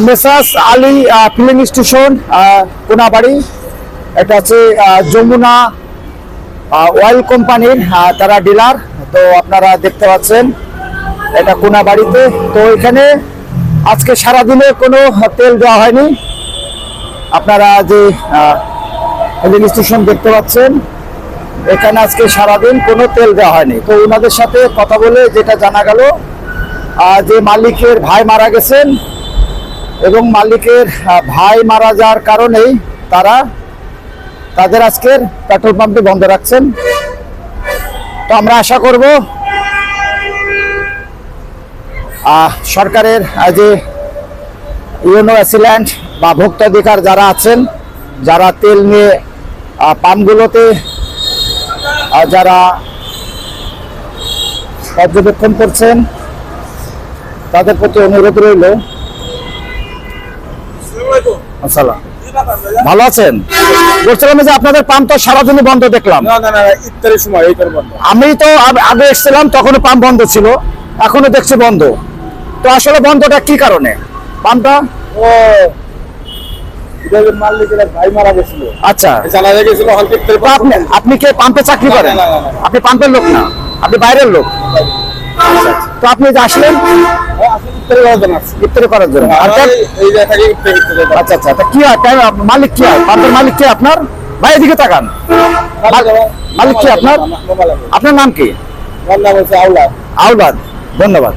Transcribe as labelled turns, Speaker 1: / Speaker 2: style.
Speaker 1: Messrs Ali filling station, Konabari. এটা হচ্ছে Jamuna oil কোম্পানির, তারা ডিলার। তো আপনারা দেখতে পাচ্ছেন এটা কোনাবাড়িতে। তো এখানে আজকে সারাদিনে কোনো তেল দেওয়া হয়নি। আপনারা যে ফিলিং স্টেশন দেখতে পাচ্ছেন, এখানে আজকে সারাদিন কোনো তেল দেওয়া হয়নি। তো ওনাদের সাথে কথা বলে যেটা জানা গেল, যে মালিকের ভাই মারা গেছেন এবং মালিকের ভাই মারা যাওয়ার কারণেই তাদের আজকের পেট্রোল পাম্পে বন্ধ রাখছেন। তো আমরা আশা করব সরকারের যে ইউনো অ্যাসিল্যান্ড বা ভোক্তাধিকার যারা আছেন, যারা তেল নিয়ে পাম্পগুলোতে যারা পর্যবেক্ষণ করছেন, তাদের প্রতি অনুরোধ রইল। আসসালাম, ভালো আছেন? বলছিলাম যে আপনাদের পাম্প তো সারাদিনই বন্ধ দেখলাম।
Speaker 2: ইফতারের সময় বন্ধ।
Speaker 1: আমি তো আগে এসেছিলাম, তখন পাম্প বন্ধ ছিল, এখনো দেখছি বন্ধ। তো আসলে বন্ধটা কি কারণে পাম্পটা?
Speaker 2: ও মালিকের ভাই মারা গেছিল।
Speaker 1: আচ্ছা,
Speaker 2: জানা গেছিল
Speaker 1: আপনি কি পাম্পে চাকরি করেন? আপনি পাম্পের লোক না, আপনি বাইরের লোক। তো আপনি যে আসলেন ইফতারি করার জন্য? আচ্ছা আচ্ছা, তা কি হয় মালিক কি হয়? পাম্পের মালিক কি আপনার? ভাই এদিকে তাকান, মালিক কি আপনার? আপনার নাম কি?
Speaker 2: আওলাদ।
Speaker 1: আওলাদ, ধন্যবাদ।